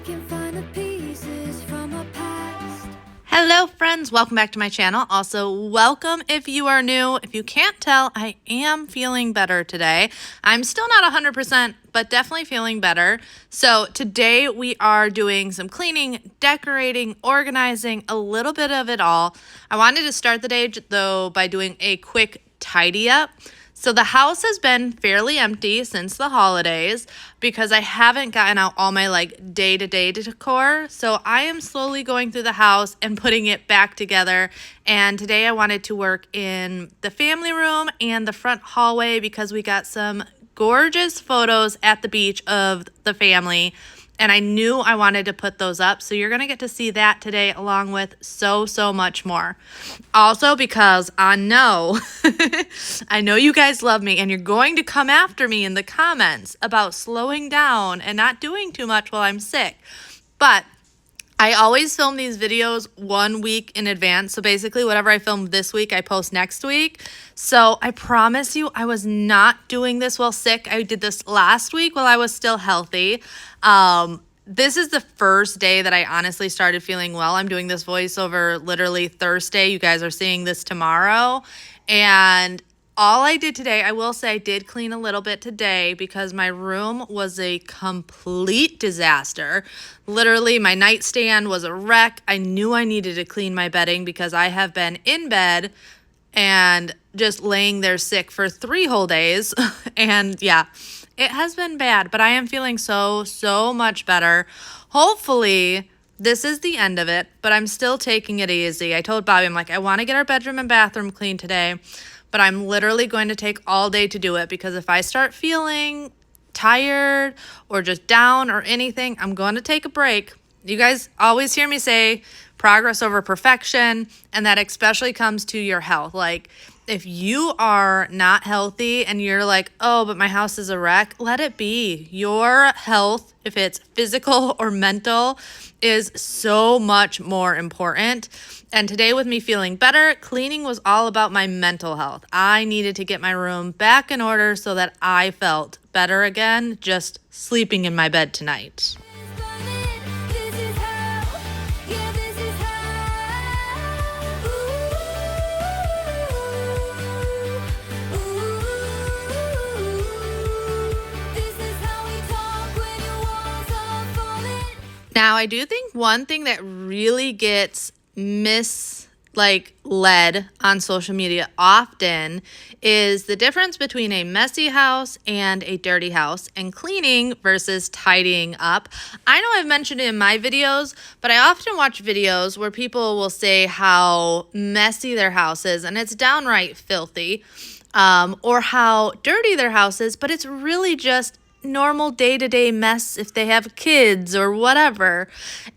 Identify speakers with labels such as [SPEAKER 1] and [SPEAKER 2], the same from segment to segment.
[SPEAKER 1] can find the pieces from our past.
[SPEAKER 2] Hello friends, welcome back to my channel. Also, welcome if you are new. If you can't tell, I am feeling better today. I'm still not 100%, but definitely feeling better. So today we are doing some cleaning, decorating, organizing, a little bit of it all. I wanted to start the day though by doing a quick tidy up. So the house has been fairly empty since the holidays because I haven't gotten out all my day-to-day decor. So I am slowly going through the house and putting it back together. And today I wanted to work in the family room and the front hallway because we got some gorgeous photos at the beach of the family. And I knew I wanted to put those up. So you're going to get to see that today along with so much more. Also because I know, I know you guys love me and you're going to come after me in the comments about slowing down and not doing too much while I'm sick. But I always film these videos 1 week in advance. So basically whatever I film this week, I post next week. So I promise you I was not doing this while sick. I did this last week while I was still healthy. This is the first day that I honestly started feeling well. I'm doing this voiceover literally Thursday. You guys are seeing this tomorrow. And all I did today, I will say I did clean a little bit today because my room was a complete disaster. Literally, my nightstand was a wreck. I knew I needed to clean my bedding because I have been in bed and just laying there sick for 3 whole days. And yeah, it has been bad, but I am feeling so much better. Hopefully, this is the end of it, but I'm still taking it easy. I told Bobby, I'm like, I want to get our bedroom and bathroom clean today, but I'm literally going to take all day to do it because if I start feeling tired or just down or anything, I'm going to take a break. You guys always hear me say progress over perfection, and that especially comes to your health. Like, if you are not healthy and you're like, oh, but my house is a wreck, let it be. Your health, if it's physical or mental, is so much more important. And today with me feeling better, cleaning was all about my mental health. I needed to get my room back in order so that I felt better again, just sleeping in my bed tonight.
[SPEAKER 1] This is how, yeah, this is how. This is how we talk when your walls are falling.
[SPEAKER 2] Now, I do think one thing that really gets led on social media often is the difference between a messy house and a dirty house and cleaning versus tidying up. I know I've mentioned it in my videos, but I often watch videos where people will say how messy their house is and it's downright filthy, or how dirty their house is, but it's really just normal day-to-day mess if they have kids or whatever.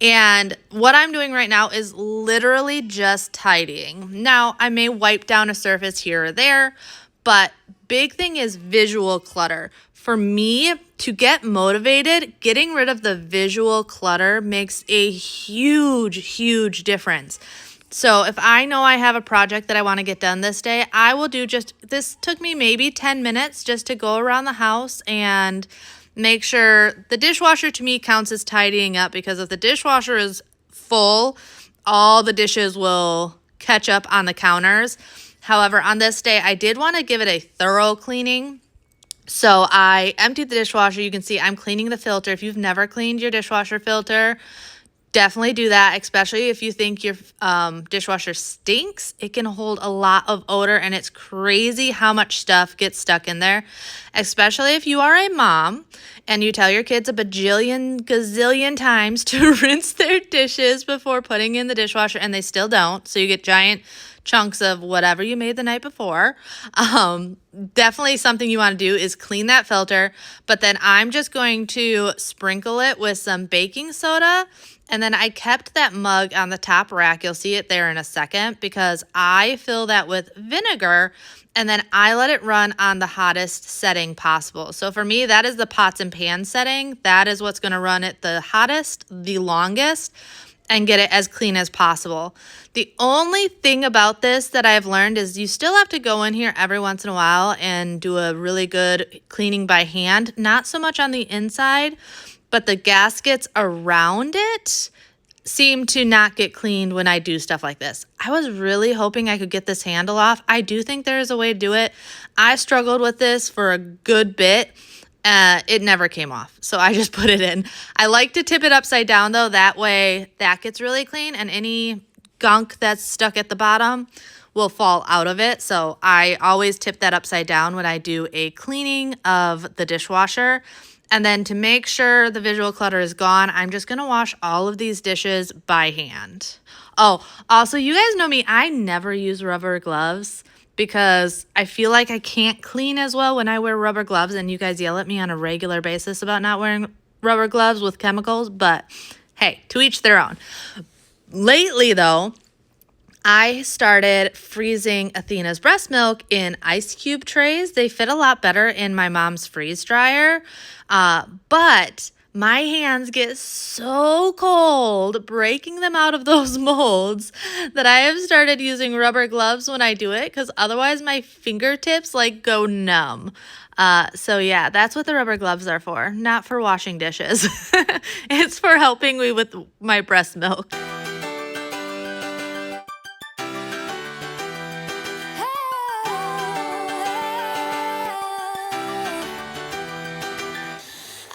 [SPEAKER 2] And what I'm doing right now is literally just tidying. Now, I may wipe down a surface here or there, but big thing is visual clutter. For me, to get motivated, getting rid of the visual clutter makes a huge difference. So if I know I have a project that I want to get done this day, I will do this took me maybe 10 minutes just to go around the house and make sure the dishwasher to me counts as tidying up because if the dishwasher is full, all the dishes will catch up on the counters. However, on this day, I did want to give it a thorough cleaning. So I emptied the dishwasher. You can see I'm cleaning the filter. If you've never cleaned your dishwasher filter, definitely do that, especially if you think your dishwasher stinks. It can hold a lot of odor, and it's crazy how much stuff gets stuck in there, especially if you are a mom and you tell your kids a gazillion times to rinse their dishes before putting in the dishwasher, and they still don't. So you get giant chunks of whatever you made the night before. Definitely something you want to do is clean that filter, but then I'm just going to sprinkle it with some baking soda. And then I kept that mug on the top rack. You'll see it there in a second because I fill that with vinegar and then I let it run on the hottest setting possible. So for me, that is the pots and pans setting. That is what's going to run it the hottest, the longest, and get it as clean as possible. The only thing about this that I've learned is you still have to go in here every once in a while and do a really good cleaning by hand. Not so much on the inside, but the gaskets around it seem to not get cleaned when I do stuff like this. I was really hoping I could get this handle off. I do think there is a way to do it. I struggled with this for a good bit. It never came off, so I just put it in. I like to tip it upside down though. That way that gets really clean and any gunk that's stuck at the bottom will fall out of it. So I always tip that upside down when I do a cleaning of the dishwasher. And then to make sure the visual clutter is gone, I'm just going to wash all of these dishes by hand. Oh, also, you guys know me. I never use rubber gloves because I feel like I can't clean as well when I wear rubber gloves. And you guys yell at me on a regular basis about not wearing rubber gloves with chemicals. But hey, to each their own. Lately, though, I started freezing Athena's breast milk in ice cube trays. They fit a lot better in my mom's freeze dryer, but my hands get so cold breaking them out of those molds that I have started using rubber gloves when I do it because otherwise my fingertips like go numb. So yeah, that's what the rubber gloves are for, not for washing dishes. It's for helping me with my breast milk.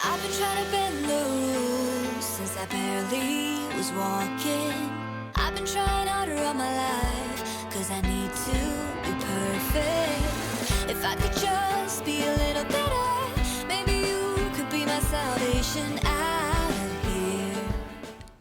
[SPEAKER 1] I've been trying to bend the rules since I barely was walking. I've been trying harder all my life, cause I need to be perfect. If I could just be a little better, maybe you could be my salvation out of here.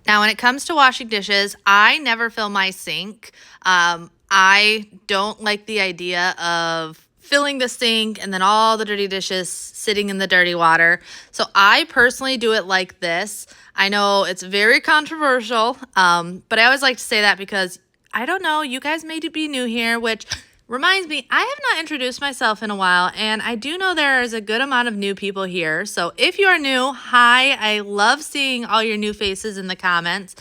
[SPEAKER 2] Now, when it comes to washing dishes, I never fill my sink. I don't like the idea of filling the sink and then all the dirty dishes sitting in the dirty water. So I personally do it like this. I know it's very controversial, but I always like to say that because I don't know, you guys may be new here, which reminds me, I have not introduced myself in a while, and I do know there is a good amount of new people here. So if you are new, hi, I love seeing all your new faces in the comments.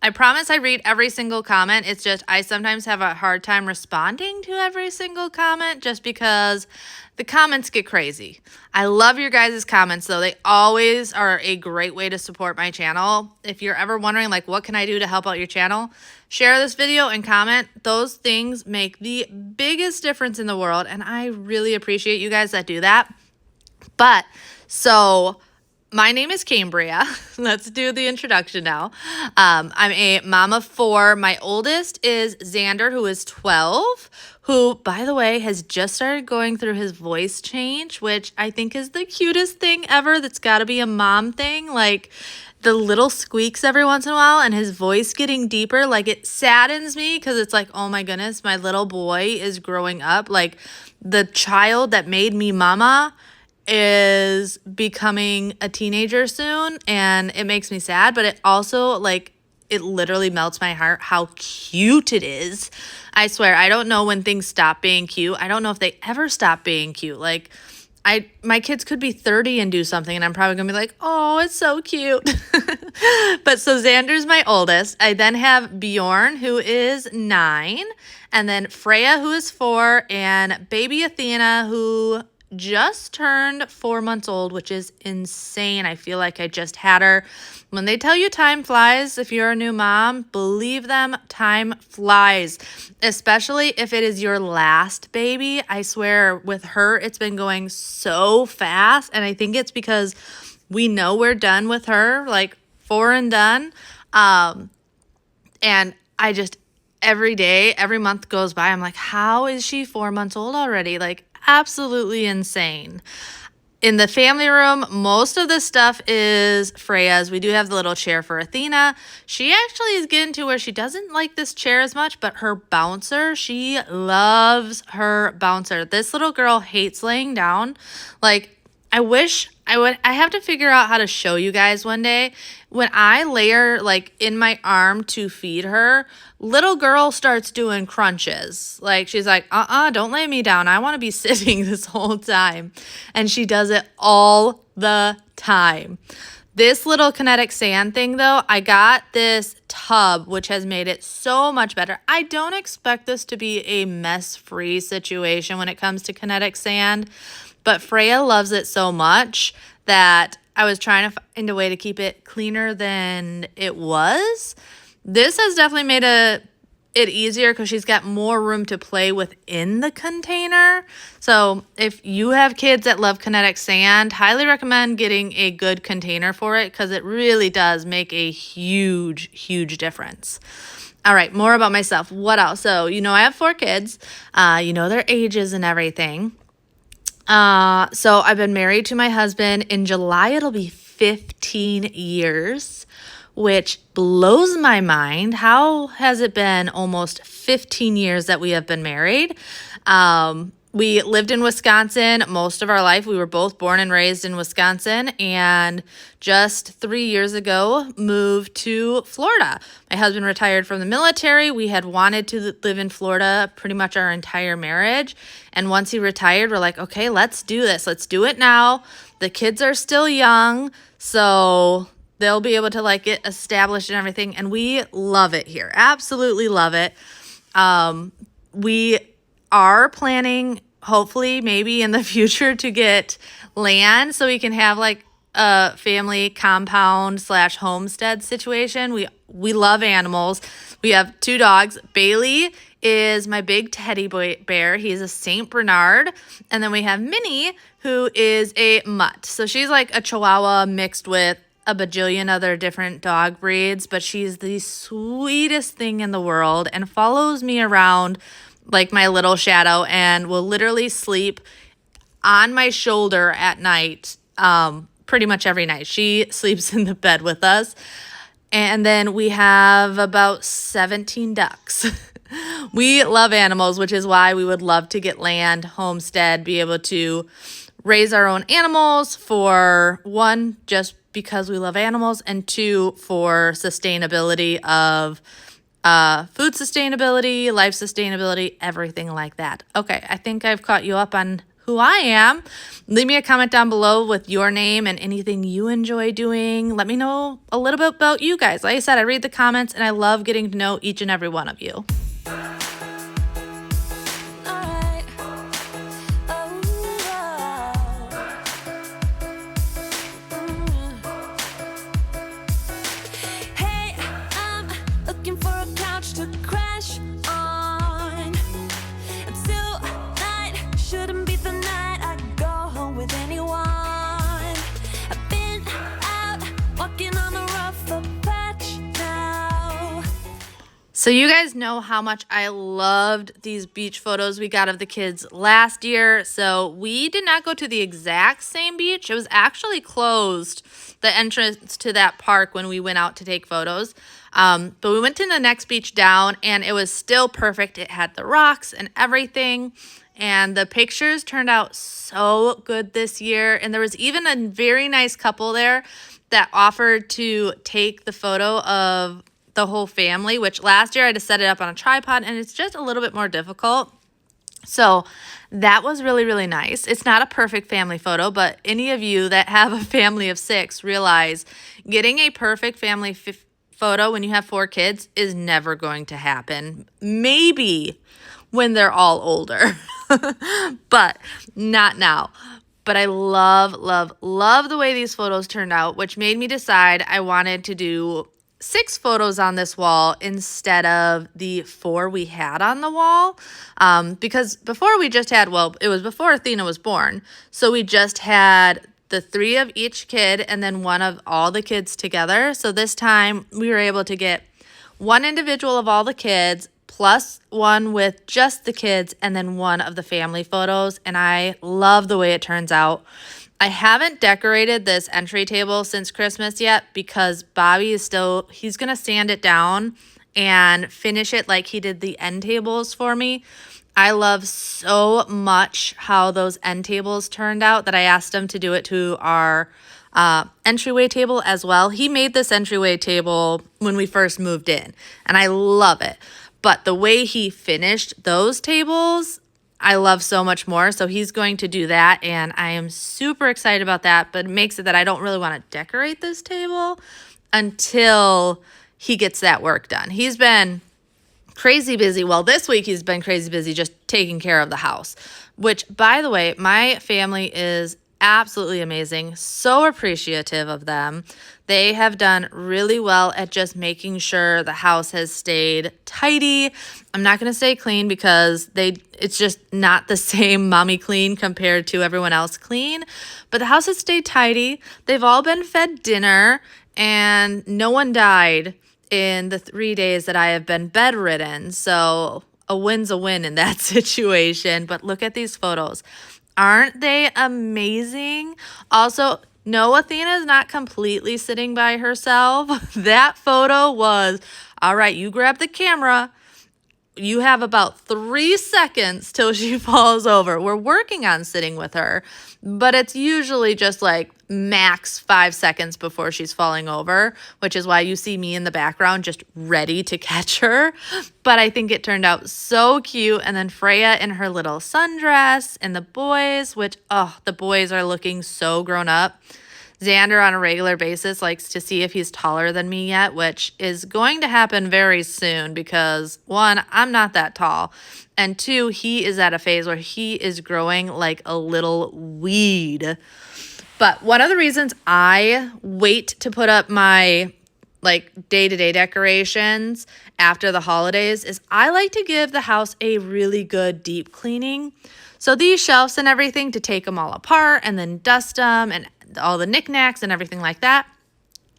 [SPEAKER 2] I promise I read every single comment. It's just I sometimes have a hard time responding to every single comment just because the comments get crazy. I love your guys' comments though. They always are a great way to support my channel. If you're ever wondering like what can I do to help out your channel, share this video and comment. Those things make the biggest difference in the world and I really appreciate you guys that do that. But so my name is Cambria. Let's do the introduction now. I'm a mom of 4. My oldest is Xander, who is 12, who, by the way, has just started going through his voice change, which I think is the cutest thing ever. That's got to be a mom thing. Like the little squeaks every once in a while and his voice getting deeper. Like it saddens me because it's like, oh my goodness, my little boy is growing up. Like the child that made me mama is becoming a teenager soon and it makes me sad, but it also like it literally melts my heart how cute it is. I swear, I don't know when things stop being cute. I don't know if they ever stop being cute. Like my kids could be 30 and do something and I'm probably gonna be like, oh, it's so cute. But so Xander's my oldest. I then have Bjorn, who is 9, and then Freya, who is 4, and baby Athena, who just turned 4 months old, which is insane. I feel like I just had her. When they tell you time flies, if you're a new mom, believe them, time flies, especially if it is your last baby. I swear with her, it's been going so fast. And I think it's because we know we're done with her, like 4 and done. And I just, every day, every month goes by, I'm like, how is she 4 months old already? Like, absolutely insane. In the family room, most of the stuff is Freya's. We do have the little chair for Athena. She actually is getting to where she doesn't like this chair as much, but her bouncer, she loves her bouncer. This little girl hates laying down. Like, I wish I have to figure out how to show you guys one day. When I lay her like in my arm to feed her, little girl starts doing crunches. Like she's like, don't lay me down. I want to be sitting this whole time. And she does it all the time. This little kinetic sand thing though, I got this tub, which has made it so much better. I don't expect this to be a mess-free situation when it comes to kinetic sand, but Freya loves it so much that I was trying to find a way to keep it cleaner than it was. This has definitely made it easier because she's got more room to play within the container. So if you have kids that love kinetic sand, highly recommend getting a good container for it because it really does make a huge, huge difference. All right, more about myself. What else? So, I have 4 kids. Their ages and everything. So I've been married to my husband. In July, it'll be 15 years, which blows my mind. How has it been almost 15 years that we have been married? We lived in Wisconsin most of our life. We were both born and raised in Wisconsin, and just 3 years ago moved to Florida. My husband retired from the military. We had wanted to live in Florida pretty much our entire marriage. And once he retired, we're like, okay, let's do this. Let's do it now. The kids are still young, so they'll be able to get established and everything. And we love it here. Absolutely love it. We are planning, hopefully, maybe in the future, to get land so we can have a family compound / homestead situation. We love animals. We have 2 dogs. Bailey is my big teddy bear. He's a Saint Bernard. And then we have Minnie, who is a mutt. So she's like a Chihuahua mixed with a bajillion other different dog breeds, but she's the sweetest thing in the world and follows me around like my little shadow and will literally sleep on my shoulder at night, pretty much every night. She sleeps in the bed with us. And then we have about 17 ducks. We love animals, which is why we would love to get land, homestead, be able to raise our own animals for 1, just because we love animals, and 2, for sustainability of food sustainability, life sustainability, everything like that. Okay, I think I've caught you up on who I am. Leave me a comment down below with your name and anything you enjoy doing. Let me know a little bit about you guys. Like I said, I read the comments and I love getting to know each and every one of you. So you guys know how much I loved these beach photos we got of the kids last year. So we did not go to the exact same beach. It was actually closed, the entrance to that park, when we went out to take photos. But we went to the next beach down and it was still perfect. It had the rocks and everything. And the pictures turned out so good this year. And there was even a very nice couple there that offered to take the photo of the whole family, which last year I had to set it up on a tripod and it's just a little bit more difficult. So that was really, really nice. It's not a perfect family photo, but any of you that have a family of 6 realize getting a perfect family photo when you have 4 kids is never going to happen. Maybe when they're all older, but not now. But I love, love, love the way these photos turned out, which made me decide I wanted to do 6 photos on this wall instead of the 4 we had on the wall. Because before we just had, it was before Athena was born. So we just had the 3 of each kid and then 1 of all the kids together. So this time we were able to get 1 individual of all the kids plus 1 with just the kids and then 1 of the family photos. And I love the way it turns out. I haven't decorated this entry table since Christmas yet because Bobby is he's going to sand it down and finish it like he did the end tables for me. I love so much how those end tables turned out that I asked him to do it to our entryway table as well. He made this entryway table when we first moved in and I love it. But the way he finished those tables, I love so much more. So he's going to do that and I am super excited about that, but it makes it that I don't really want to decorate this table until he gets that work done. He's been crazy busy. Well, this week he's been crazy busy just taking care of the house, which, by the way, my family is absolutely amazing. So appreciative of them. They have done really well at just making sure the house has stayed tidy. I'm not going to say clean because it's just not the same mommy clean compared to everyone else clean, but the house has stayed tidy. They've all been fed dinner and no one died in the 3 days that I have been bedridden. So a win's a win in that situation. But look at these photos. Aren't they amazing? Also, no, Athena is not completely sitting by herself. That photo was, all right, you grab the camera. You have about 3 seconds till she falls over. We're working on sitting with her, but it's usually just like max 5 seconds before she's falling over, which is why you see me in the background just ready to catch her. But I think it turned out so cute. And then Freya in her little sundress and the boys, which, oh, the boys are looking so grown up. Xander on a regular basis likes to see if he's taller than me yet, which is going to happen very soon because 1, I'm not that tall, and 2, he is at a phase where he is growing like a little weed. But one of the reasons I wait to put up my like day-to-day decorations after the holidays is I like to give the house a really good deep cleaning. So these shelves and everything, to take them all apart and then dust them and all the knickknacks and everything like that,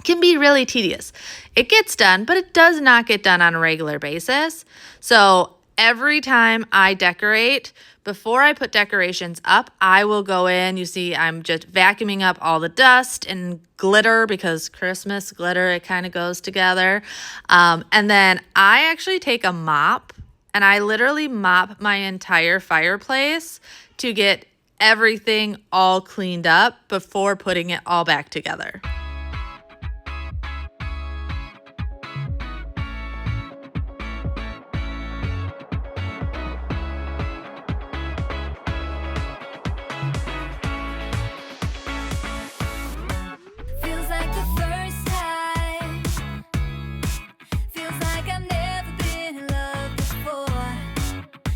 [SPEAKER 2] can be really tedious. It gets done, but it does not get done on a regular basis. So every time I decorate, before I put decorations up, I will go in. You see, I'm just vacuuming up all the dust and glitter because Christmas glitter, it kind of goes together. And then I actually take a mop and I literally mop my entire fireplace to get everything all cleaned up before putting it all back together.
[SPEAKER 1] Feels like the first time. Feels like I've never been in love before.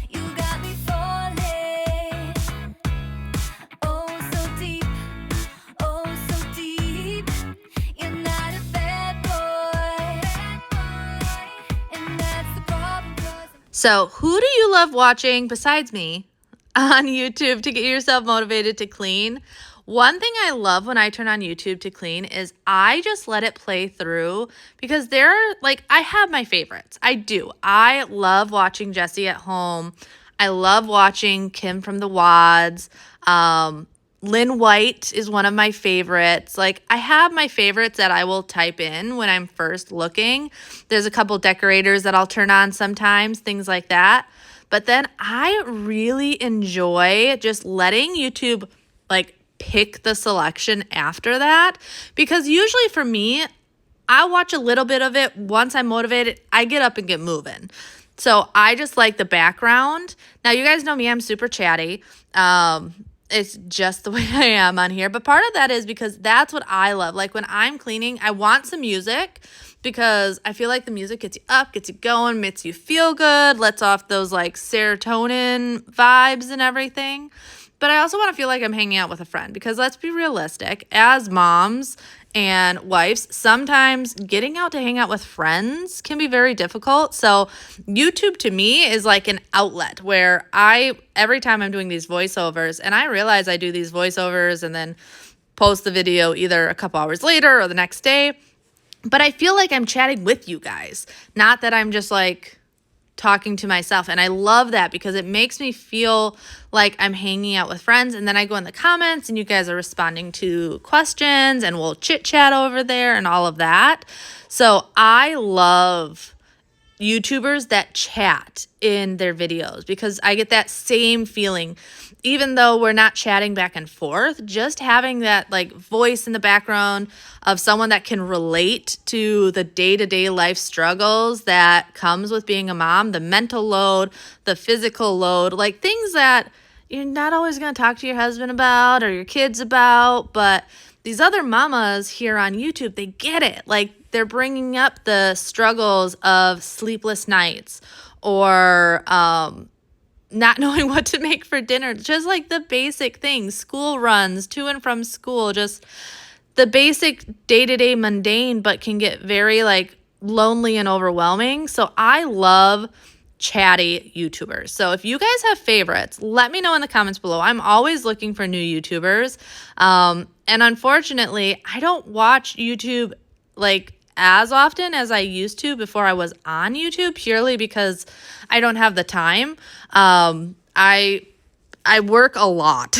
[SPEAKER 1] You got me falling. Oh, so deep. Oh, so deep. You're not a bad boy. And that's the problem.
[SPEAKER 2] So who do you love watching besides me on YouTube to get yourself motivated to clean? One thing I love when I turn on YouTube to clean is I just let it play through because I have my favorites. I do. I love watching Jessie at home. I love watching Kim from the Wads. Lynn White is one of my favorites. Like, I have my favorites that I will type in when I'm first looking. There's a couple decorators that I'll turn on sometimes, things like that. But then I really enjoy just letting YouTube pick the selection after that, because usually for me, I watch a little bit of it. Once I'm motivated, I get up and get moving. So I just like the background. Now, you guys know me, I'm super chatty. It's just the way I am on here. But part of that is because that's what I love. Like, when I'm cleaning, I want some music because I feel like the music gets you up, gets you going, makes you feel good, lets off those serotonin vibes and everything. But I also want to feel like I'm hanging out with a friend because let's be realistic. As moms and wives, sometimes getting out to hang out with friends can be very difficult. So YouTube to me is like an outlet where every time I'm doing these voiceovers, and I realize I do these voiceovers and then post the video either a couple hours later or the next day, but I feel like I'm chatting with you guys, not that I'm just talking to myself. And I love that because it makes me feel like I'm hanging out with friends. And then I go in the comments and you guys are responding to questions and we'll chit chat over there and all of that. So I love YouTubers that chat in their videos because I get that same feeling. Even though we're not chatting back and forth, just having that voice in the background of someone that can relate to the day-to-day life struggles that comes with being a mom, the mental load, the physical load, things that you're not always going to talk to your husband about or your kids about, but these other mamas here on YouTube, they get it. They're bringing up the struggles of sleepless nights or not knowing what to make for dinner, just like the basic things, school runs to and from school, just the basic day-to-day mundane, but can get very like lonely and overwhelming. So I love chatty YouTubers. So if you guys have favorites, let me know in the comments below. I'm always looking for new YouTubers. And unfortunately, I don't watch YouTube like as often as I used to before I was on YouTube, purely because I don't have the time. I work a lot.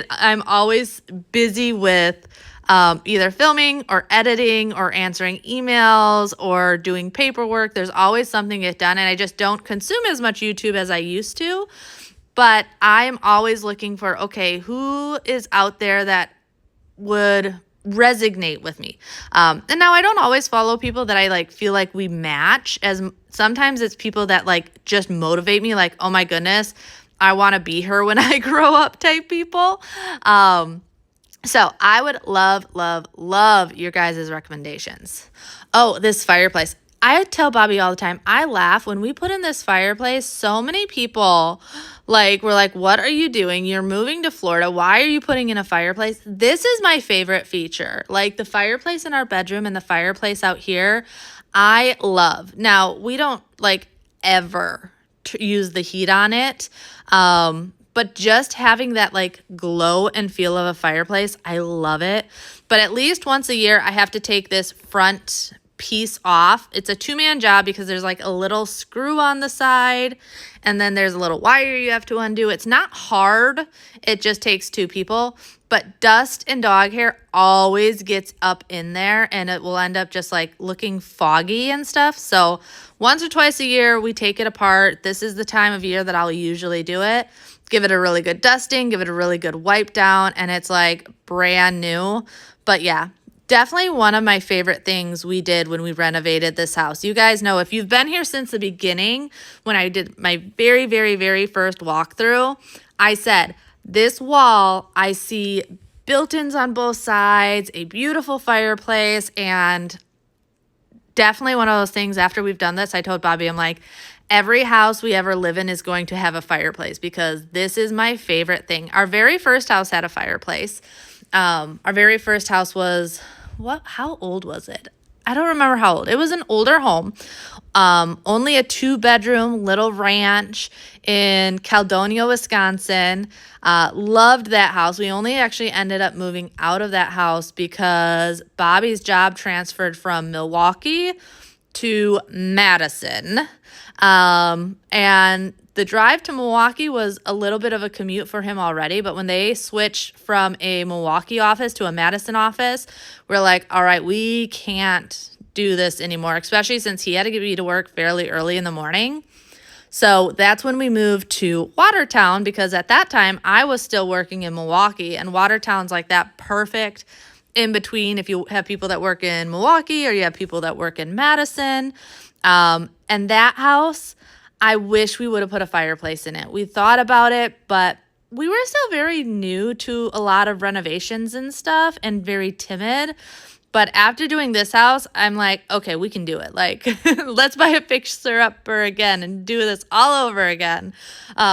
[SPEAKER 2] I'm always busy with either filming or editing or answering emails or doing paperwork. There's always something to get done, and I just don't consume as much YouTube as I used to. But I'm always looking for, okay, who is out there that would resonate with me. And now I don't always follow people that I like feel like we match, as sometimes it's people that like just motivate me, like, oh my goodness, I want to be her when I grow up type people. So I would love your guys' recommendations. Oh, this fireplace. I tell Bobby all the time, I laugh when we put in this fireplace. So many people were like, what are you doing? You're moving to Florida. Why are you putting in a fireplace? This is my favorite feature. Like the fireplace in our bedroom and the fireplace out here, I love. Now, we don't like ever use the heat on it. But just having that like glow and feel of a fireplace, I love it. But at least once a year, I have to take this front piece off. It's a two-man job because there's like a little screw on the side and then there's a little wire you have to undo. It's not hard. It just takes two people. But dust and dog hair always gets up in there and it will end up just like looking foggy and stuff. So once or twice a year, we take it apart. This is the time of year that I'll usually do it. Give it a really good dusting, give it a really good wipe down, and it's like brand new. But yeah, definitely one of my favorite things we did when we renovated this house. You guys know, if you've been here since the beginning, when I did my very first walkthrough, I said, this wall, I see built-ins on both sides, a beautiful fireplace, and definitely one of those things after we've done this, I told Bobby, I'm like, every house we ever live in is going to have a fireplace because this is my favorite thing. Our very first house had a fireplace. Our very first house was, how old was it? I don't remember how old. It was an older home. Only a 2-bedroom little ranch in Caledonia, Wisconsin. Loved that house. We only actually ended up moving out of that house because Bobby's job transferred from Milwaukee to Madison. And the drive to Milwaukee was a little bit of a commute for him already, but when they switched from a Milwaukee office to a Madison office, we're like, all right, we can't do this anymore, especially since he had to be to work fairly early in the morning. So that's when we moved to Watertown, because at that time I was still working in Milwaukee, and Watertown's like that perfect in between if you have people that work in Milwaukee or you have people that work in Madison. And that house, I wish we would have put a fireplace in it. We thought about it, but we were still very new to a lot of renovations and stuff and very timid. But after doing this house, I'm like, okay, we can do it. Like, let's buy a fixer-upper again and do this all over again,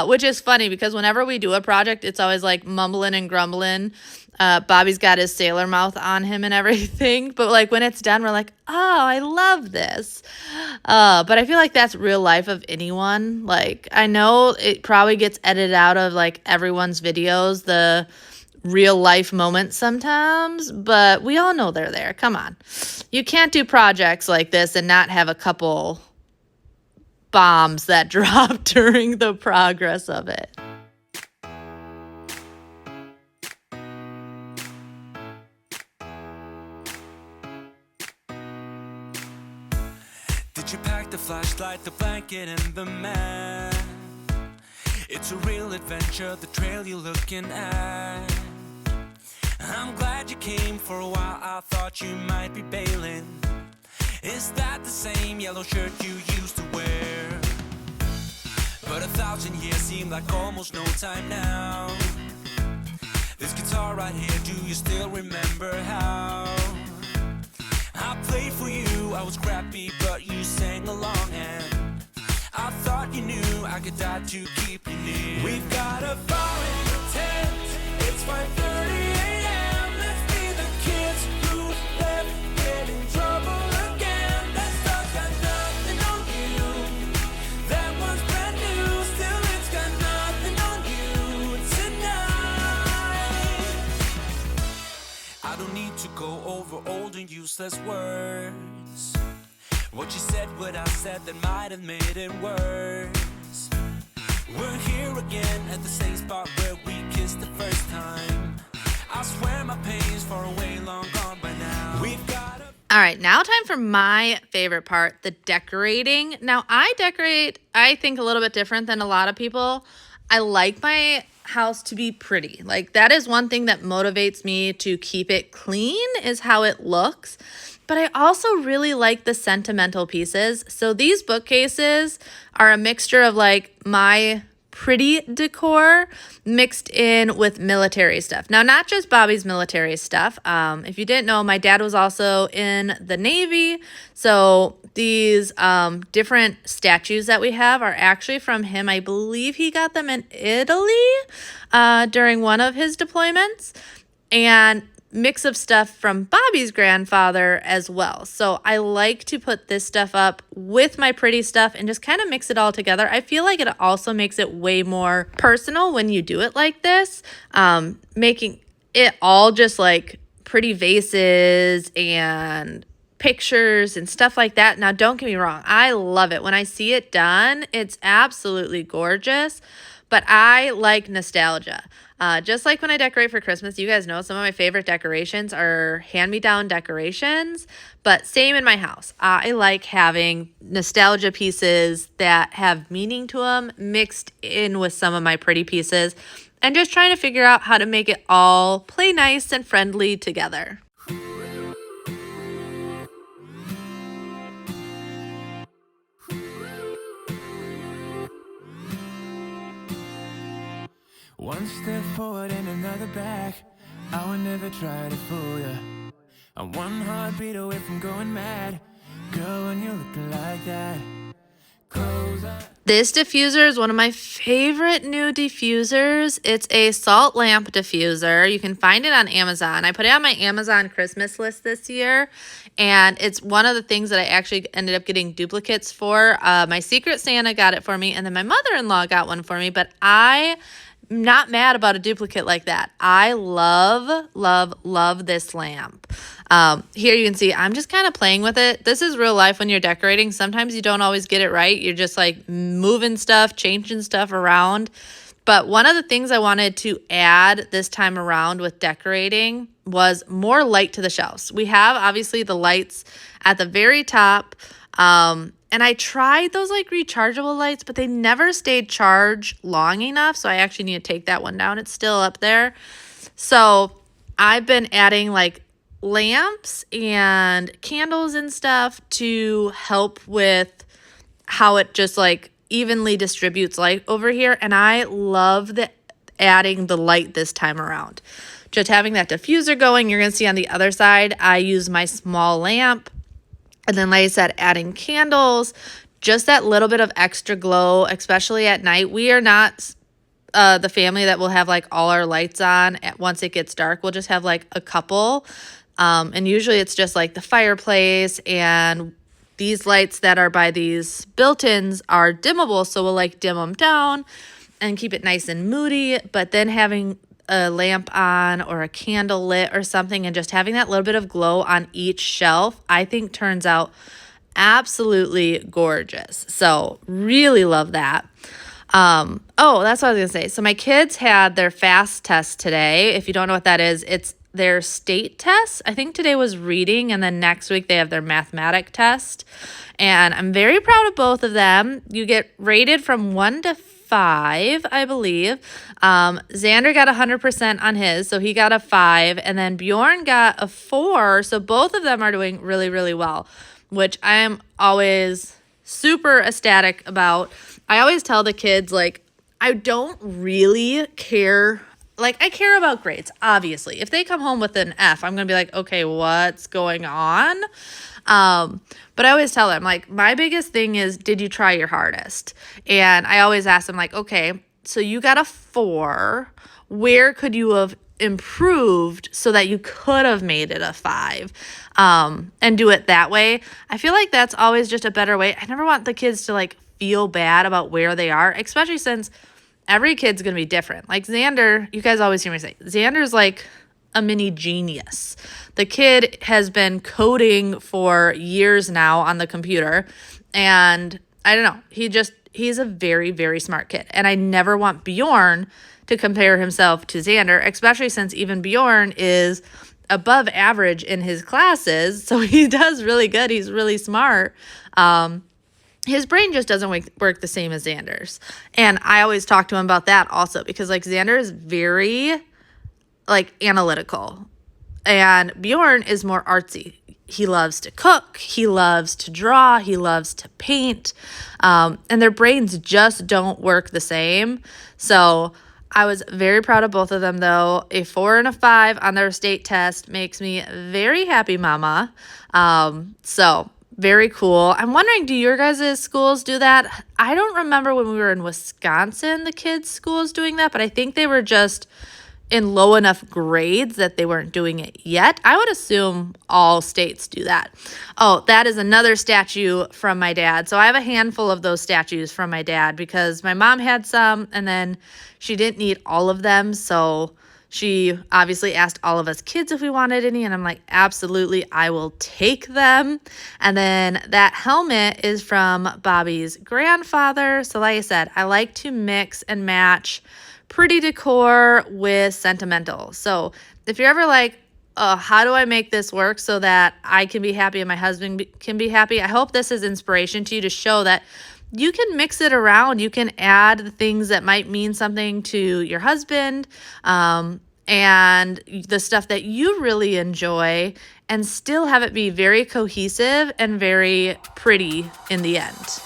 [SPEAKER 2] which is funny because whenever we do a project, it's always like mumbling and grumbling. Bobby's got his sailor mouth on him and everything. But like when it's done, we're like, oh, I love this. But I feel like that's real life of anyone. Like, I know it probably gets edited out of like everyone's videos, the real life moments sometimes, but we all know they're there. Come on. You can't do projects like this and not have a couple bombs that drop during the progress of it.
[SPEAKER 3] Did you pack the flashlight, the blanket, and the map? It's a real adventure, the trail you're looking at. I'm glad you came. For a while I thought you might be bailing. Is that the same yellow shirt you used to wear? But 1,000 years seem like almost no time now. This guitar right here, do you still remember how I played for you? I was scrappy, but you sang along, and I thought you knew I could die to keep you near. We've got a fire in the tent. It's 5:30 a.m. Let's be the kids who left, get in trouble again. That stuff got nothing on you. That one's brand new. Still, it's got nothing on you tonight. I don't need to go over old and useless words. What you said, what I said, that might have made it worse. We're here again at the same spot where we kissed the first time. I swear my pain's far away, long gone by now. We've got a...
[SPEAKER 2] All right, now time for my favorite part, the decorating. Now, I decorate, I think, a little bit different than a lot of people. I like my house to be pretty. Like, that is one thing that motivates me to keep it clean, is how it looks. But I also really like the sentimental pieces. So these bookcases are a mixture of like my pretty decor mixed in with military stuff. Now, not just Bobby's military stuff. If you didn't know, my dad was also in the Navy. So these different statues that we have are actually from him. I believe he got them in Italy during one of his deployments. And mix of stuff from Bobby's grandfather as well. So I like to put this stuff up with my pretty stuff and just kind of mix it all together. I feel like it also makes it way more personal when you do it like this, making it all just like pretty vases and pictures and stuff like that. Now, don't get me wrong. I love it. When I see it done, it's absolutely gorgeous, but I like nostalgia. Just like when I decorate for Christmas, you guys know some of my favorite decorations are hand-me-down decorations, but same in my house. I like having nostalgia pieces that have meaning to them mixed in with some of my pretty pieces and just trying to figure out how to make it all play nice and friendly together.
[SPEAKER 3] One step forward and another back. I would never try to fool ya. I'm one heartbeat away from going mad. Girl, when you're looking like that, close up.
[SPEAKER 2] This diffuser is one of my favorite new diffusers. It's a salt lamp diffuser. You can find it on Amazon. I put it on my Amazon Christmas list this year, and it's one of the things that I actually ended up getting duplicates for. My Secret Santa got it for me, and then my mother-in-law got one for me, but I'm not mad about a duplicate like that. I love, love, love this lamp. Here you can see I'm just kind of playing with it. This is real life when you're decorating. Sometimes you don't always get it right. You're just like moving stuff, changing stuff around. But one of the things I wanted to add this time around with decorating was more light to the shelves. We have obviously the lights at the very top. And I tried those like rechargeable lights, but they never stayed charged long enough. So I actually need to take that one down. It's still up there. So I've been adding like lamps and candles and stuff to help with how it just like evenly distributes light over here. And I love adding the light this time around. Just having that diffuser going, you're going to see on the other side, I use my small lamp. And then, like I said, adding candles, just that little bit of extra glow, especially at night. We are not the family that will have like all our lights on once it gets dark. We'll just have like a couple. And usually it's just like the fireplace, and these lights that are by these built-ins are dimmable. So we'll like dim them down and keep it nice and moody. But then having a lamp on or a candle lit or something and just having that little bit of glow on each shelf, I think turns out absolutely gorgeous. So really love that. Oh, that's what I was gonna say. So my kids had their FAST test today. If you don't know what that is, it's their state test. I think today was reading, and then next week they have their mathematic test. And I'm very proud of both of them. You get rated from 1 to 5, I believe. Xander got 100% on his, so he got a 5, and then Bjorn got a 4. So both of them are doing really, really well, which I am always super ecstatic about. I always tell the kids, like, I don't really care. Like, I care about grades, obviously. If they come home with an F, I'm going to be like, okay, what's going on? But I always tell them, like, my biggest thing is, did you try your hardest? And I always ask them, like, okay, so you got a 4. Where could you have improved so that you could have made it a 5, and do it that way? I feel like that's always just a better way. I never want the kids to like feel bad about where they are, especially since every kid's going to be different. Like Xander, you guys always hear me say, Xander's like a mini genius. The kid has been coding for years now on the computer, and I don't know, he's a very, very smart kid. And I never want Bjorn to compare himself to Xander, especially since even Bjorn is above average in his classes. So he does really good. He's really smart. His brain just doesn't work the same as Xander's. And I always talk to him about that also, because like Xander is very like analytical and Bjorn is more artsy. He loves to cook, he loves to draw, he loves to paint, and their brains just don't work the same. So I was very proud of both of them, though. A 4 and a 5 on their state test makes me very happy, mama. So very cool. I'm wondering, do your guys' schools do that? I don't remember when we were in Wisconsin, the kids' schools doing that, but I think they were just in low enough grades that they weren't doing it yet. I would assume all states do that. Oh, that is another statue from my dad. So I have a handful of those statues from my dad because my mom had some and then she didn't need all of them. So she obviously asked all of us kids if we wanted any, and I'm like, absolutely, I will take them. And then that helmet is from Bobby's grandfather. So like I said, I like to mix and match pretty decor with sentimental. So if you're ever like, how do I make this work so that I can be happy and my husband can be happy? I hope this is inspiration to you to show that you can mix it around. You can add the things that might mean something to your husband, and the stuff that you really enjoy, and still have it be very cohesive and very pretty in the end.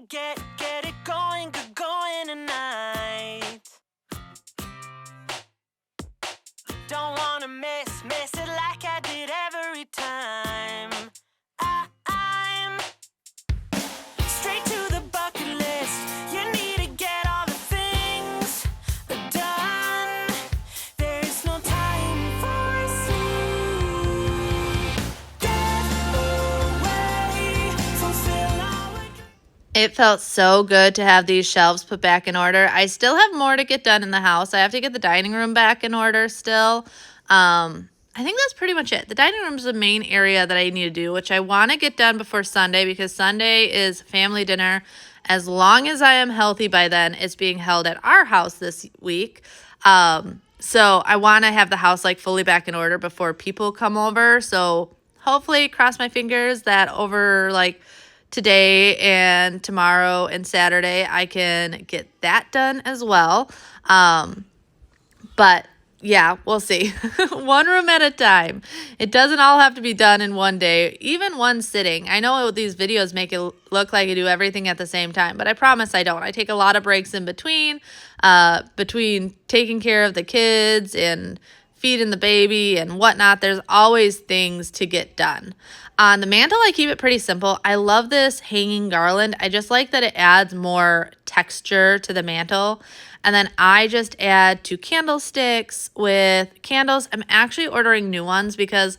[SPEAKER 3] Get it going, get going tonight. Don't wanna miss it like I did every time. I'm straight to the bucket list. You need to get all the things done. There's no time for sleep. Get away, fulfill our.
[SPEAKER 2] It felt so good to have these shelves put back in order. I still have more to get done in the house. I have to get the dining room back in order still. I think that's pretty much it. The dining room is the main area that I need to do, which I want to get done before Sunday because Sunday is family dinner. As long as I am healthy by then, it's being held at our house this week. So I want to have the house like fully back in order before people come over. So hopefully, cross my fingers that over like today and tomorrow and Saturday, I can get that done as well. But yeah, we'll see. One room at a time. It doesn't all have to be done in one day, even one sitting. I know these videos make it look like I do everything at the same time, but I promise I don't. I take a lot of breaks in between taking care of the kids and feeding the baby and whatnot. There's always things to get done. On the mantle, I keep it pretty simple. I love this hanging garland. I just like that it adds more texture to the mantle. And then I just add 2 candlesticks with candles. I'm actually ordering new ones because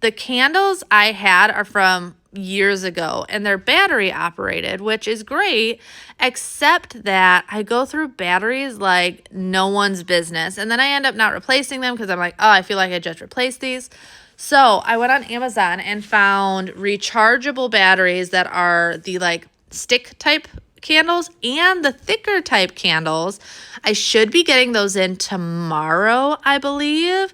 [SPEAKER 2] the candles I had are from years ago and they're battery operated, which is great, except that I go through batteries like no one's business. And then I end up not replacing them because I'm like, oh, I feel like I just replaced these. So I went on Amazon and found rechargeable batteries that are the like stick type candles and the thicker type candles. I should be getting those in tomorrow, I believe.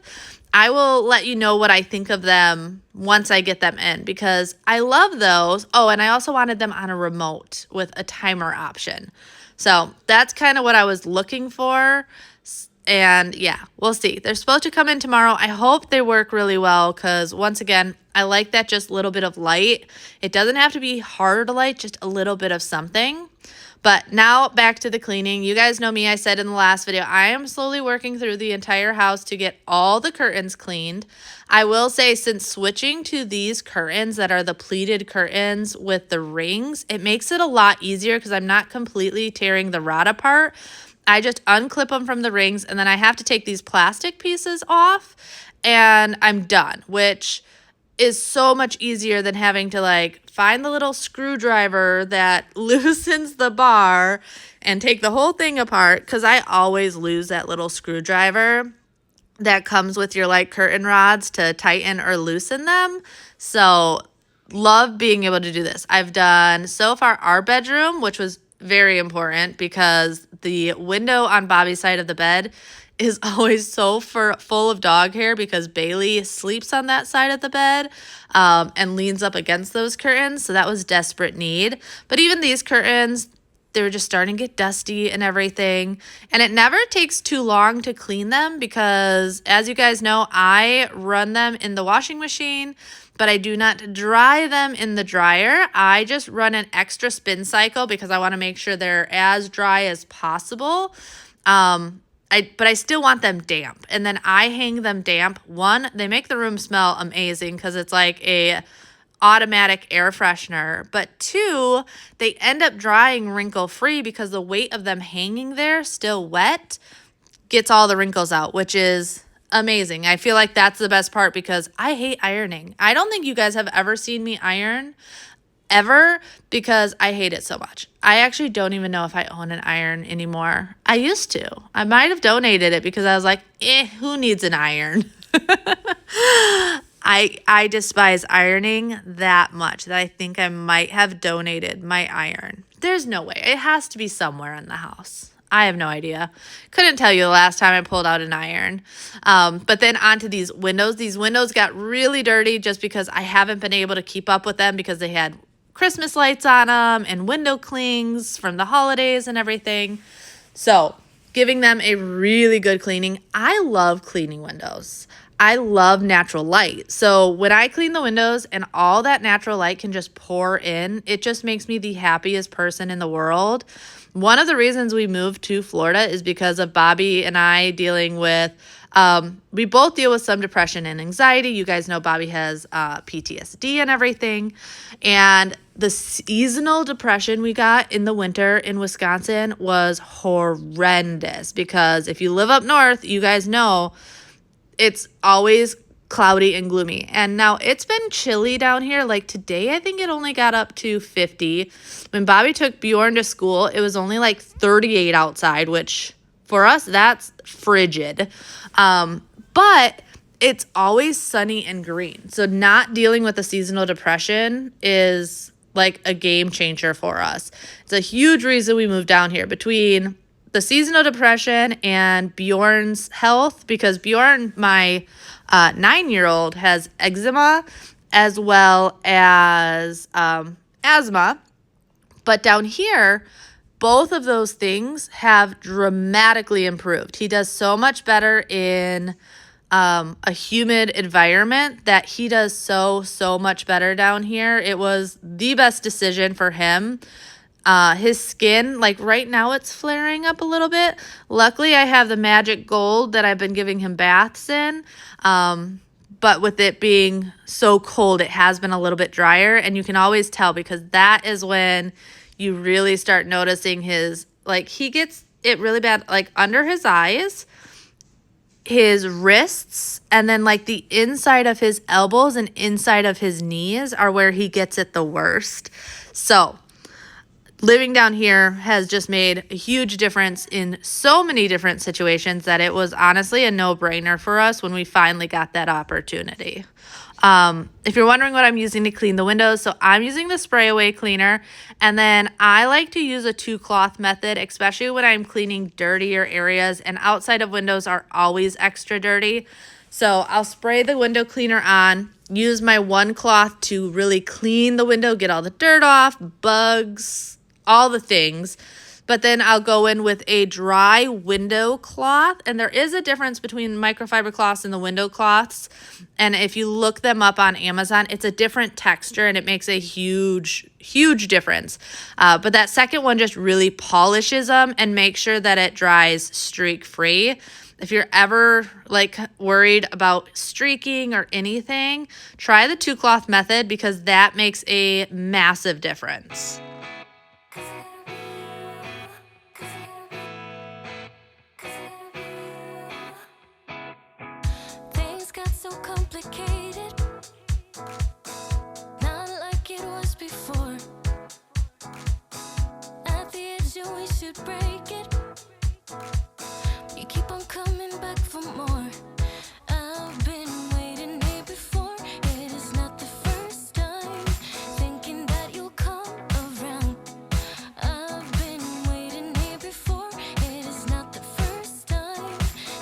[SPEAKER 2] I will let you know what I think of them once I get them in because I love those. Oh, and I also wanted them on a remote with a timer option. So that's kind of what I was looking for. And yeah, we'll see. They're supposed to come in tomorrow. I hope they work really well because once again, I like that just little bit of light. It doesn't have to be hard to light, just a little bit of something. But now back to the cleaning. You guys know me, I said in the last video, I am slowly working through the entire house to get all the curtains cleaned. I will say since switching to these curtains that are the pleated curtains with the rings, it makes it a lot easier because I'm not completely tearing the rod apart. I just unclip them from the rings and then I have to take these plastic pieces off and I'm done, which is so much easier than having to like find the little screwdriver that loosens the bar and take the whole thing apart, because I always lose that little screwdriver that comes with your like curtain rods to tighten or loosen them. So love being able to do this. I've done so far our bedroom, which was very important because the window on Bobby's side of the bed is always so full of dog hair because Bailey sleeps on that side of the bed and leans up against those curtains. So that was desperate need. But even these curtains, they were just starting to get dusty and everything. And it never takes too long to clean them because, as you guys know, I run them in the washing machine, but I do not dry them in the dryer. I just run an extra spin cycle because I want to make sure they're as dry as possible. But I still want them damp. And then I hang them damp. One, they make the room smell amazing because it's like a automatic air freshener. But two, they end up drying wrinkle-free because the weight of them hanging there still wet gets all the wrinkles out, which is amazing. I feel like that's the best part because I hate ironing. I don't think you guys have ever seen me iron ever because I hate it so much. I actually don't even know if I own an iron anymore. I used to. I might have donated it because I was like, who needs an iron? I despise ironing that much that I think I might have donated my iron. There's no way. It has to be somewhere in the house. I have no idea. Couldn't tell you the last time I pulled out an iron. But then onto these windows. These windows got really dirty just because I haven't been able to keep up with them because they had Christmas lights on them and window clings from the holidays and everything. So giving them a really good cleaning. I love cleaning windows. I love natural light. So when I clean the windows and all that natural light can just pour in, it just makes me the happiest person in the world. One of the reasons we moved to Florida is because of Bobby and I dealing with, we both deal with some depression and anxiety. You guys know Bobby has PTSD and everything. And the seasonal depression we got in the winter in Wisconsin was horrendous because if you live up north, you guys know it's always cloudy and gloomy. And now it's been chilly down here. Like today, I think it only got up to 50. When Bobby took Bjorn to school, it was only like 38 outside, which for us, that's frigid. But it's always sunny and green. So not dealing with the seasonal depression is like a game changer for us. It's a huge reason we moved down here between the seasonal depression and Bjorn's health, because Bjorn, my 9-year-old, has eczema as well as asthma. But down here, both of those things have dramatically improved. He does so much better in a humid environment that he does so much better down here. It was the best decision for him. His skin, like right now it's flaring up a little bit. Luckily, I have the magic gold that I've been giving him baths in. But with it being so cold, it has been a little bit drier. And you can always tell because that is when you really start noticing his, like he gets it really bad, like under his eyes, his wrists, and then like the inside of his elbows and inside of his knees are where he gets it the worst. So living down here has just made a huge difference in so many different situations that it was honestly a no-brainer for us when we finally got that opportunity. If you're wondering what I'm using to clean the windows, so I'm using the spray away cleaner, and then I like to use a 2-cloth method, especially when I'm cleaning dirtier areas, and outside of windows are always extra dirty. So I'll spray the window cleaner on, use my 1 cloth to really clean the window, get all the dirt off, bugs, all the things. But then I'll go in with a dry window cloth. And there is a difference between microfiber cloths and the window cloths. And if you look them up on Amazon, it's a different texture and it makes a huge, huge difference. But that second one just really polishes them and makes sure that it dries streak free. If you're ever like worried about streaking or anything, try the 2-cloth method because that makes a massive difference.
[SPEAKER 1] Things got so complicated, not like it was before. At the edge, we should break it. You keep on coming back for more. I've been waiting here before. It is not the first time. Thinking that you'll come around. I've been waiting here before. It is not the first time.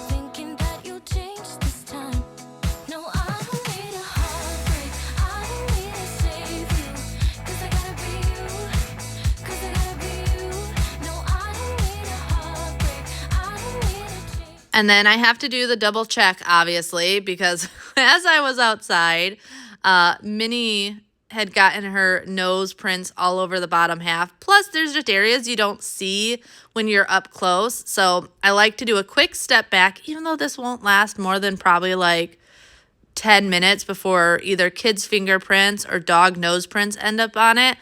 [SPEAKER 1] Thinking that you'll change this time. No, I don't need a heartbreak. I don't need to save you. 'Cause I gotta be you. 'Cause I gotta be you. No, I don't need a heartbreak. I don't need to change.
[SPEAKER 2] And then I have to do the double check, obviously, because as I was outside, Minnie had gotten her nose prints all over the bottom half. Plus, there's just areas you don't see when you're up close. So I like to do a quick step back, even though this won't last more than probably like 10 minutes before either kids' fingerprints or dog nose prints end up on it.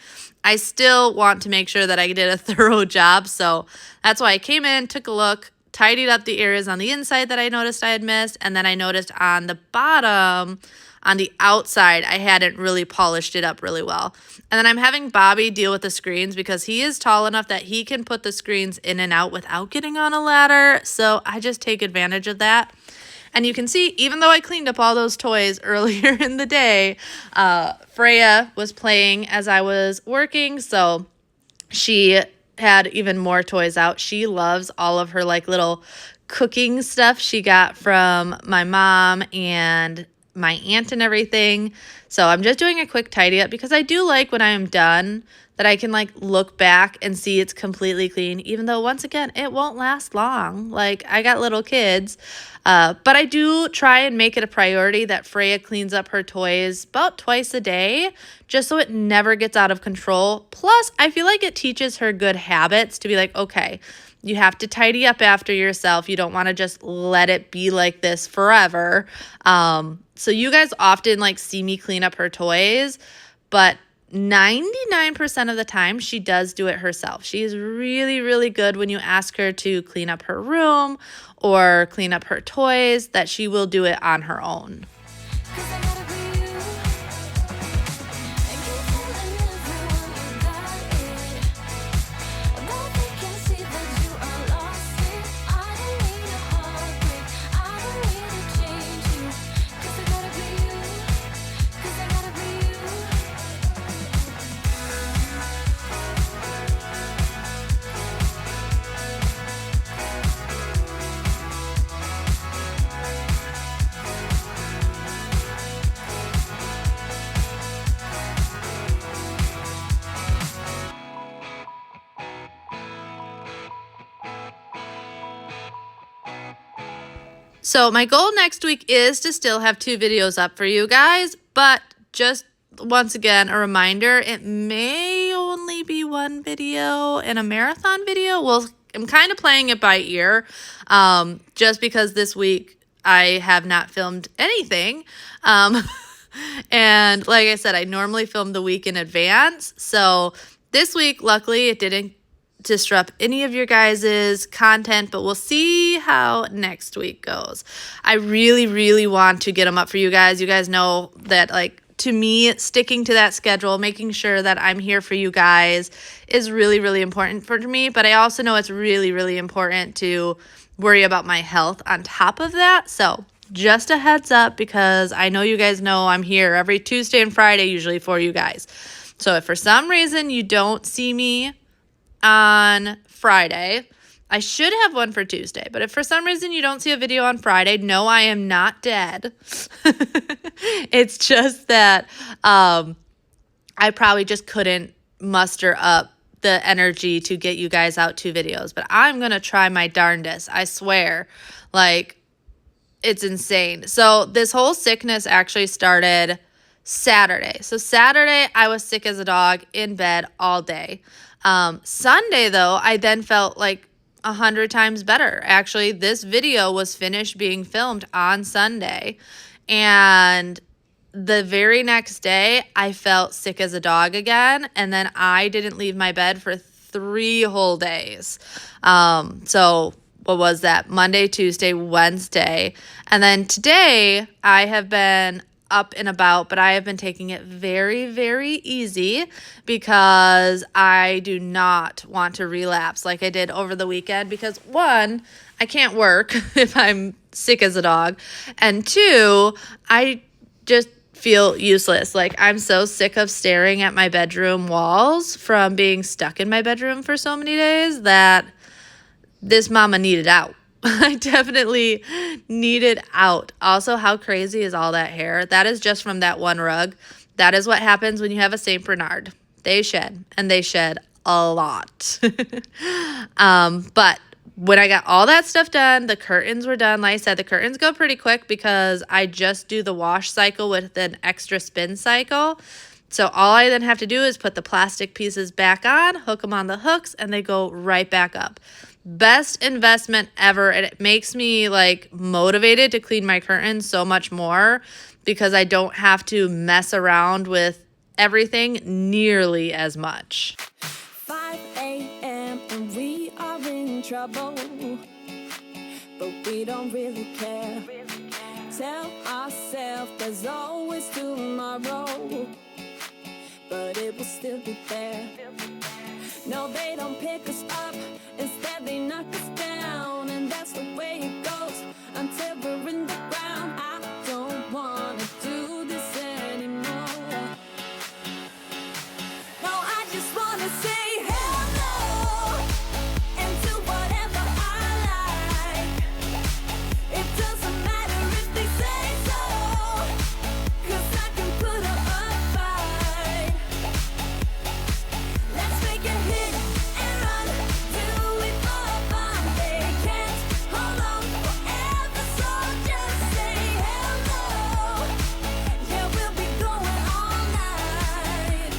[SPEAKER 2] I still want to make sure that I did a thorough job. So that's why I came in, took a look, tidied up the areas on the inside that I noticed I had missed. And then I noticed on the bottom, on the outside, I hadn't really polished it up really well. And then I'm having Bobby deal with the screens because he is tall enough that he can put the screens in and out without getting on a ladder. So I just take advantage of that. And you can see, even though I cleaned up all those toys earlier in the day, Freya was playing as I was working. So she had even more toys out. She loves all of her like little cooking stuff she got from my mom and my aunt and everything. So I'm just doing a quick tidy up because I do like when I am done that I can like look back and see it's completely clean, even though once again, it won't last long. Like I got little kids, but I do try and make it a priority that Freya cleans up her toys about twice a day, just so it never gets out of control. Plus, I feel like it teaches her good habits to be like, okay, you have to tidy up after yourself. You don't want to just let it be like this forever. So you guys often like see me clean up her toys, but 99% of the time she does do it herself. She is really, really good when you ask her to clean up her room or clean up her toys, that she will do it on her own.
[SPEAKER 1] 'Cause I gotta be you. I keep telling everyone you got it, but they can see that you are lost it. I don't need a heartbreak. I don't need to change you. 'Cause I gotta be you. 'Cause I gotta be you.
[SPEAKER 2] So my goal next week is to still have 2 videos up for you guys, but just once again, a reminder, it may only be 1 video and a marathon video. Well, I'm kind of playing it by ear, just because this week I have not filmed anything. And like I said, I normally film the week in advance. So this week, luckily, it didn't disrupt any of your guys' content, but we'll see how next week goes. I really, really want to get them up for you guys. You guys know that, like, to me, sticking to that schedule, making sure that I'm here for you guys is really, really important for me. But I also know it's really, really important to worry about my health on top of that. So just a heads up, because I know you guys know I'm here every Tuesday and Friday usually for you guys. So if for some reason you don't see me on Friday, I should have one for Tuesday, but if for some reason you don't see a video on Friday, no, I am not dead. It's just that I probably just couldn't muster up the energy to get you guys out 2 videos, but I'm going to try my darndest. I swear. Like, it's insane. So this whole sickness actually started Saturday. So Saturday, I was sick as a dog in bed all day. Sunday, though, I then felt like 100 times better. Actually, this video was finished being filmed on Sunday. And the very next day, I felt sick as a dog again. And then I didn't leave my bed for 3 whole days. So what was that? Monday, Tuesday, Wednesday. And then today, I have been up and about, but I have been taking it very, very easy because I do not want to relapse like I did over the weekend because 1, I can't work if I'm sick as a dog, and 2, I just feel useless. Like, I'm so sick of staring at my bedroom walls from being stuck in my bedroom for so many days that this mama needed out. I definitely needed out. Also, how crazy is all that hair? That is just from that one rug. That is what happens when you have a St. Bernard. They shed, and they shed a lot. But when I got all that stuff done, the curtains were done. Like I said, the curtains go pretty quick because I just do the wash cycle with an extra spin cycle. So all I then have to do is put the plastic pieces back on, hook them on the hooks, and they go right back up. Best investment ever, and it makes me like motivated to clean my curtains so much more because I don't have to mess around with everything nearly as much.
[SPEAKER 1] 5 a.m. and we are in trouble, but we don't really care. Tell ourselves there's always tomorrow, but it will still be there. No, they don't pick us up, instead they knock us down, and that's the way it goes until we're in the ground. I don't wanna do this anymore. No, I just wanna say hello and do whatever I like. It doesn't matter if they say so, 'cause I can put up a fight. Let's make a hit and run till we fall apart. They can't hold on forever, so just say hello. Yeah, we'll be going all night.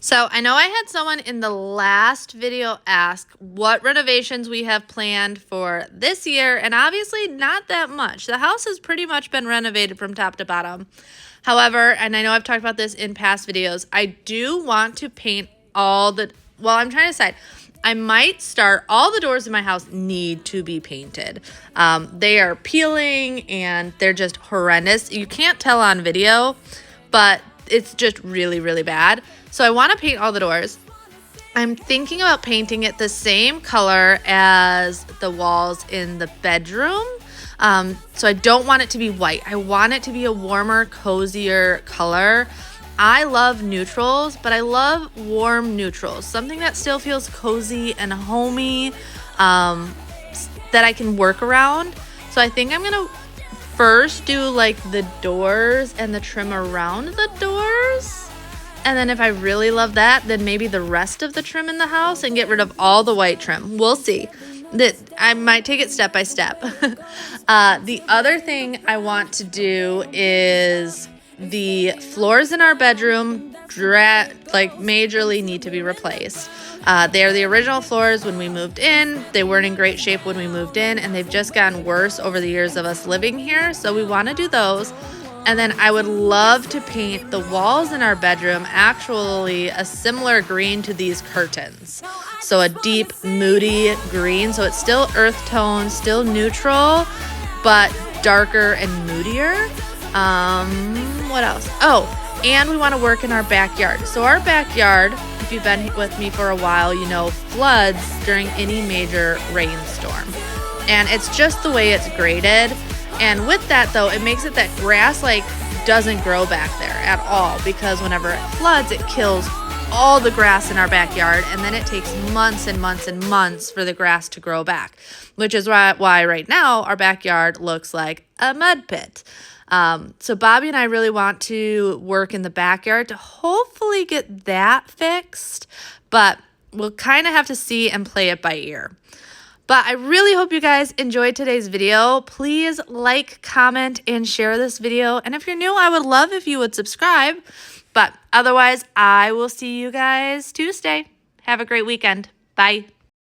[SPEAKER 2] So I know I had someone in the last video ask what renovations we have planned for this year, and obviously not that much. The house has pretty much been renovated from top to bottom. However, and I know I've talked about this in past videos, I do want to paint all the, well, I'm trying to decide. I might start, all the doors in my house need to be painted. They are peeling and they're just horrendous. You can't tell on video, but it's just really, really bad. So I want to paint all the doors. I'm thinking about painting it the same color as the walls in the bedroom. So I don't want it to be white. I want it to be a warmer, cozier color. I love neutrals, but I love warm neutrals. Something that still feels cozy and homey, that I can work around. So I think I'm going to first do like the doors and the trim around the doors. And then if I really love that, then maybe the rest of the trim in the house and get rid of all the white trim. We'll see. That I might take it step by step. The other thing I want to do is the floors in our bedroom majorly need to be replaced. They are the original floors when we moved in. They weren't in great shape when we moved in, and they've just gotten worse over the years of us living here. So we want to do those. And then I would love to paint the walls in our bedroom actually a similar green to these curtains. So a deep, moody green. So it's still earth tone, still neutral, but darker and moodier. What else? Oh, and we want to work in our backyard. So our backyard, if you've been with me for a while, you know, floods during any major rainstorm. And it's just the way it's graded. And with that, though, it makes it that grass doesn't grow back there at all, because whenever it floods, it kills all the grass in our backyard, and then it takes months and months and months for the grass to grow back, which is why right now our backyard looks like a mud pit. So Bobby and I really want to work in the backyard to hopefully get that fixed, but we'll kind of have to see and play it by ear. But I really hope you guys enjoyed today's video. Please like, comment, and share this video. And if you're new, I would love if you would subscribe. But otherwise, I will see you guys Tuesday. Have a great weekend. Bye.